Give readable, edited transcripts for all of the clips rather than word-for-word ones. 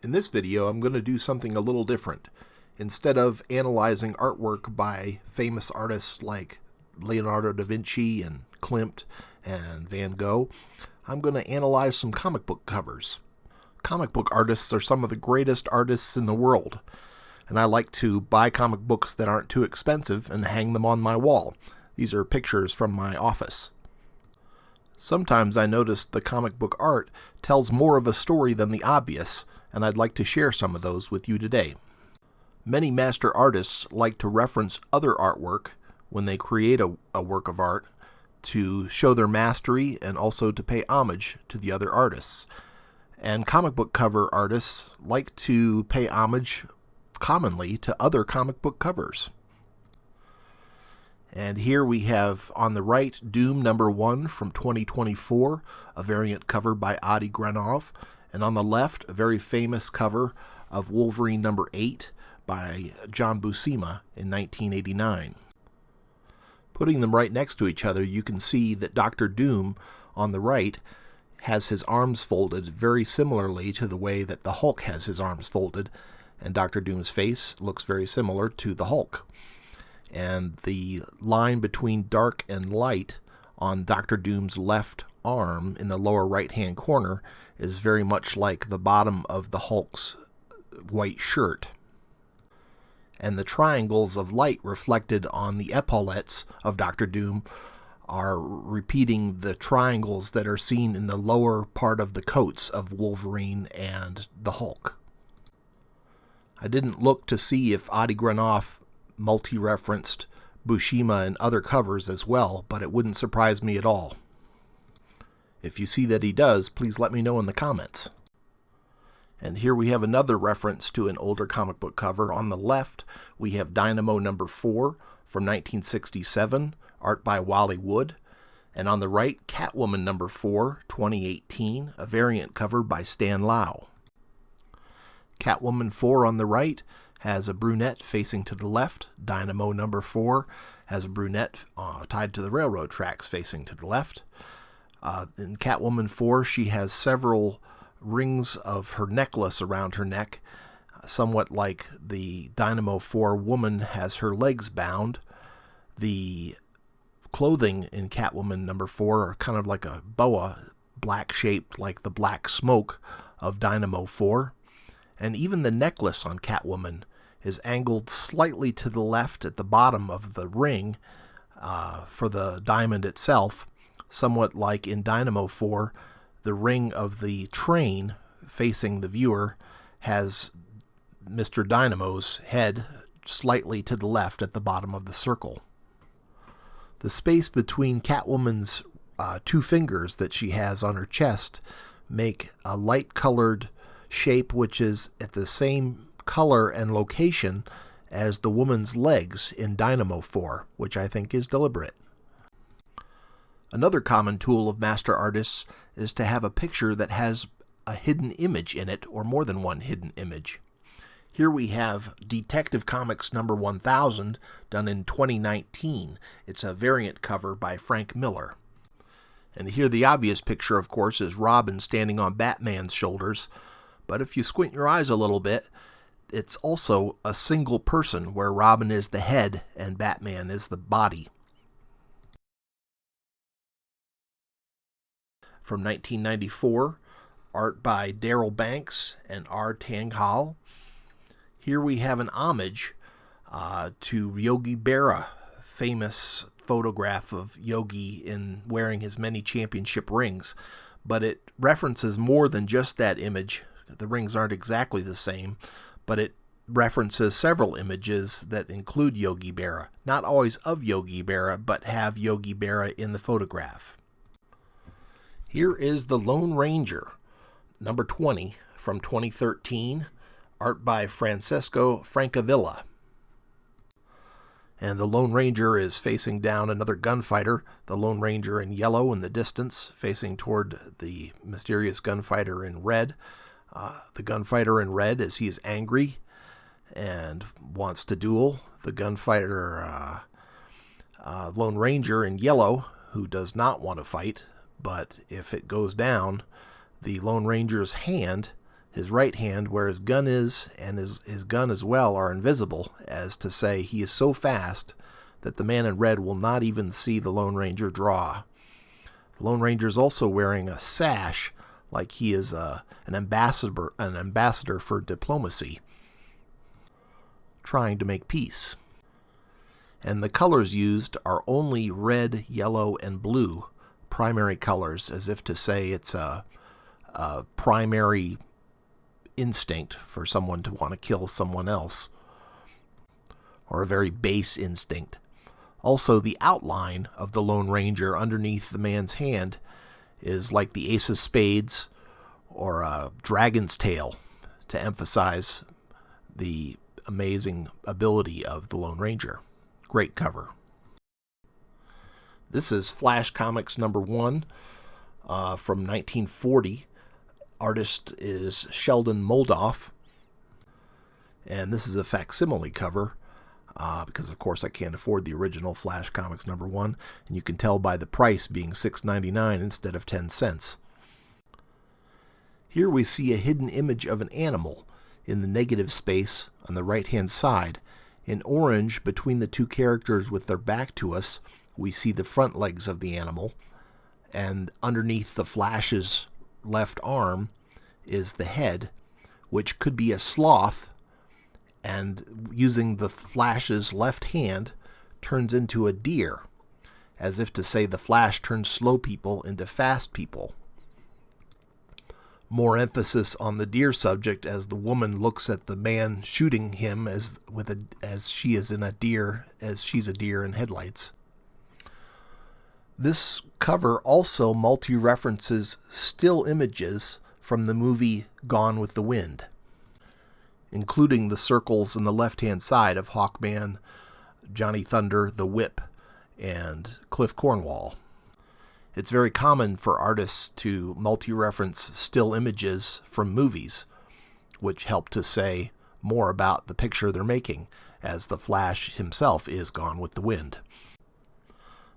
In this video, I'm going to do something a little different. Instead of analyzing artwork by famous artists like Leonardo da Vinci and Klimt and Van Gogh, I'm going to analyze some comic book covers. Comic book artists are some of the greatest artists in the world, and I like to buy comic books that aren't too expensive and hang them on my wall. These are pictures from my office. Sometimes I notice the comic book art tells more of a story than the obvious, and I'd like to share some of those with you today. Many master artists like to reference other artwork when they create a work of art to show their mastery and also to pay homage to the other artists. And comic book cover artists like to pay homage commonly to other comic book covers. And here we have on the right Doom #1 from 2024, a variant cover by Adi Granov. And on the left, a very famous cover of Wolverine #8 by John Buscema in 1989. Putting them right next to each other, you can see that Dr. Doom on the right has his arms folded very similarly to the way that the Hulk has his arms folded, and Dr. Doom's face looks very similar to the Hulk. And the line between dark and light on Dr. Doom's left arm in the lower right-hand corner is very much like the bottom of the Hulk's white shirt. And the triangles of light reflected on the epaulettes of Dr. Doom are repeating the triangles that are seen in the lower part of the coats of Wolverine and the Hulk. I didn't look to see if Adi Granov multi-referenced Buscema and other covers as well, but it wouldn't surprise me at all. If you see that he does, please let me know in the comments. And here we have another reference to an older comic book cover. On the left, we have Dynamo #4 from 1967, art by Wally Wood. And on the right, Catwoman #4, 2018, a variant cover by Stan Lau. Catwoman 4 on the right has a brunette facing to the left. Dynamo #4 has a brunette tied to the railroad tracks facing to the left. In Catwoman 4, she has several rings of her necklace around her neck, somewhat like the Dynamo 4 woman has her legs bound. The clothing in Catwoman #4 are kind of like a boa, black shaped like the black smoke of Dynamo 4. And even the necklace on Catwoman is angled slightly to the left at the bottom of the ring for the diamond itself, somewhat like in Dynamo 4, the ring of the train facing the viewer has Mr. Dynamo's head slightly to the left at the bottom of the circle. The space between Catwoman's two fingers that she has on her chest make a light-colored shape which is at the same color and location as the woman's legs in Dynamo 4, which I think is deliberate. Another common tool of master artists is to have a picture that has a hidden image in it, or more than one hidden image. Here we have Detective Comics #1000, done in 2019. It's a variant cover by Frank Miller. And here the obvious picture, of course, is Robin standing on Batman's shoulders. But if you squint your eyes a little bit, it's also a single person where Robin is the head and Batman is the body. From 1994, art by Darryl Banks and R. Tang Hal. Here we have an homage to Yogi Berra, famous photograph of Yogi in wearing his many championship rings, but it references more than just that image. The rings aren't exactly the same, but it references several images that include Yogi Berra, not always of Yogi Berra, but have Yogi Berra in the photograph. Here is The Lone Ranger, #20 from 2013, art by Francesco Francavilla. And the Lone Ranger is facing down another gunfighter, the Lone Ranger in yellow in the distance, facing toward the mysterious gunfighter in red. The gunfighter in red, as he is angry and wants to duel. The gunfighter Lone Ranger in yellow, who does not want to fight, but if it goes down, the Lone Ranger's hand His right hand, where his gun is, and his gun as well, are invisible, as to say he is so fast that the man in red will not even see the Lone Ranger draw. The Lone Ranger is also wearing a sash, like he is an ambassador for diplomacy, trying to make peace. And the colors used are only red, yellow, and blue, primary colors, as if to say it's a primary instinct for someone to want to kill someone else, or a very base instinct. Also, the outline of the Lone Ranger underneath the man's hand is like the Ace of Spades or a dragon's tail, to emphasize the amazing ability of the Lone Ranger. Great cover. This is Flash Comics #1 from 1940. Artist is Sheldon Moldoff. And this is a facsimile cover because, of course, I can't afford the original Flash Comics #1. And you can tell by the price being $6.99 instead of 10 cents. Here we see a hidden image of an animal in the negative space on the right-hand side. In orange, between the two characters with their back to us, we see the front legs of the animal. And underneath the Flash's left arm is the head, which could be a sloth, and using the Flash's left hand turns into a deer, as if to say the Flash turns slow people into fast people. More emphasis on the deer subject as the woman looks at the man shooting him as she's a deer in headlights. This cover also multi-references still images from the movie Gone with the Wind, including the circles on the left-hand side of Hawkman, Johnny Thunder, the Whip, and Cliff Cornwall. It's very common for artists to multi-reference still images from movies, which help to say more about the picture they're making, as the Flash himself is Gone with the Wind.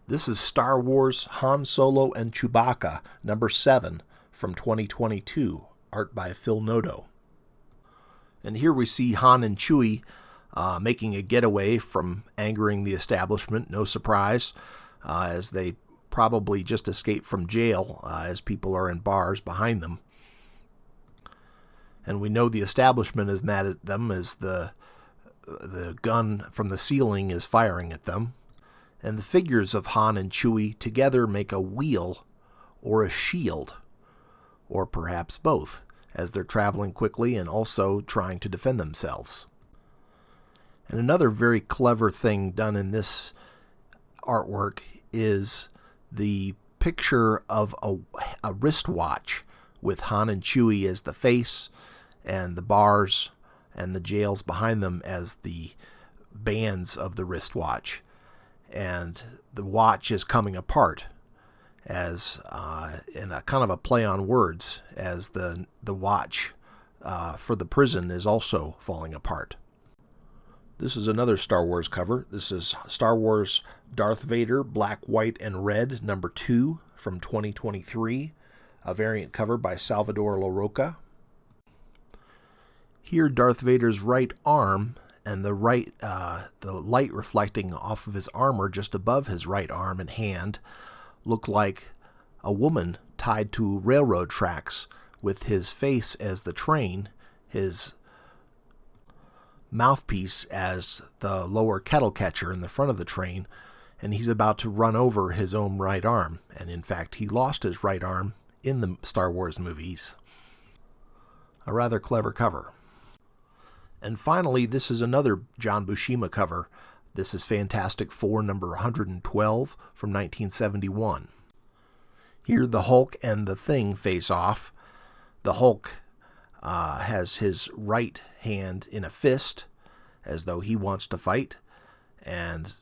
This is Star Wars Han Solo and Chewbacca #7 from 2022, art by Phil Noto. And here we see Han and Chewie making a getaway from angering the establishment, no surprise, as they probably just escaped from jail as people are in bars behind them. And we know the establishment is mad at them as the gun from the ceiling is firing at them. And the figures of Han and Chewie together make a wheel or a shield, or perhaps both, as they're traveling quickly and also trying to defend themselves. And another very clever thing done in this artwork is the picture of a wristwatch with Han and Chewie as the face and the bars and the jails behind them as the bands of the wristwatch. And the watch is coming apart as in a kind of a play on words, as the watch for the prison is also falling apart. This is another Star Wars cover. This is Star Wars Darth Vader Black, White, and Red #2 from 2023, a variant cover by Salvador Larroca. Here Darth Vader's right arm and the light reflecting off of his armor just above his right arm and hand look like a woman tied to railroad tracks with his face as the train, his mouthpiece as the lower kettle catcher in the front of the train, and he's about to run over his own right arm. And in fact, he lost his right arm in the Star Wars movies. A rather clever cover. And finally, this is another John Buscema cover. This is Fantastic Four #112 from 1971. Here the Hulk and the Thing face off. The Hulk has his right hand in a fist, as though he wants to fight, and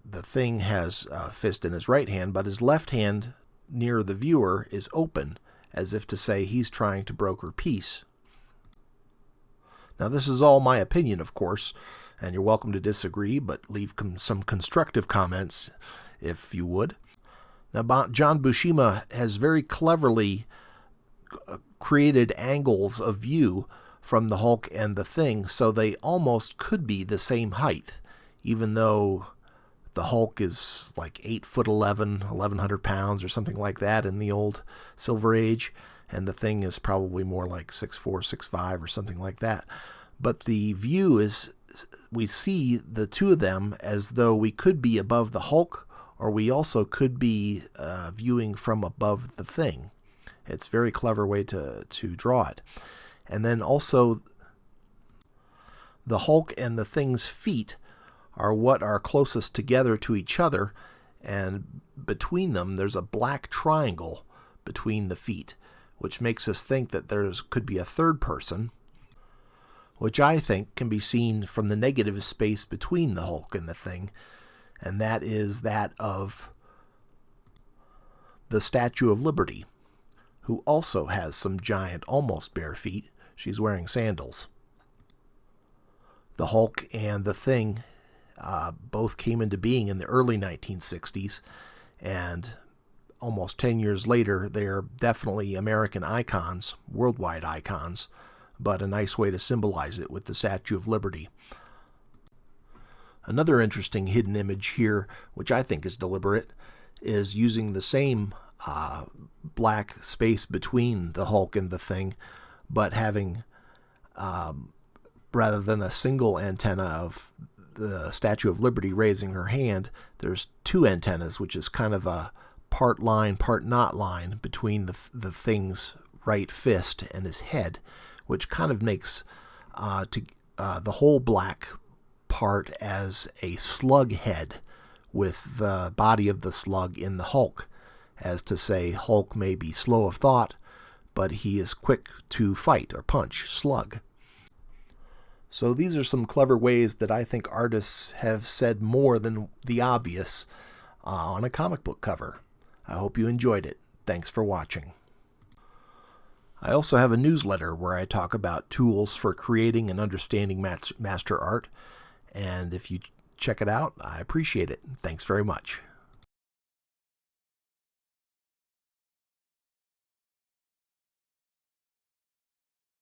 the Thing has a fist in his right hand, but his left hand near the viewer is open, as if to say he's trying to broker peace. Now, this is all my opinion, of course, and you're welcome to disagree, but leave some constructive comments if you would. Now, John Buscema has very cleverly created angles of view from the Hulk and the Thing, so they almost could be the same height, even though the Hulk is like 8'11", 1,100 pounds or something like that in the old Silver Age, and the Thing is probably more like 6'4", 6'5", or something like that. But the view is, we see the two of them as though we could be above the Hulk, or we also could be viewing from above the Thing. It's a very clever way to draw it. And then also, the Hulk and the Thing's feet are what are closest together to each other, and between them there's a black triangle between the feet, which makes us think that there could be a third person, which I think can be seen from the negative space between the Hulk and the Thing, and that is that of the Statue of Liberty, who also has some giant, almost bare feet. She's wearing sandals. The Hulk and the Thing both came into being in the early 1960s, and almost 10 years later, they're definitely American icons, worldwide icons, but a nice way to symbolize it with the Statue of Liberty. Another interesting hidden image here, which I think is deliberate, is using the same black space between the Hulk and the Thing, but having, rather than a single antenna of the Statue of Liberty raising her hand, there's two antennas, which is kind of a part line, part not line between the Thing's right fist and his head, which kind of makes the whole black part as a slug head with the body of the slug in the Hulk, as to say Hulk may be slow of thought, but he is quick to fight or punch, slug. So these are some clever ways that I think artists have said more than the obvious on a comic book cover. I hope you enjoyed it. Thanks for watching. I also have a newsletter where I talk about tools for creating and understanding master art, and if you check it out, I appreciate it. Thanks very much.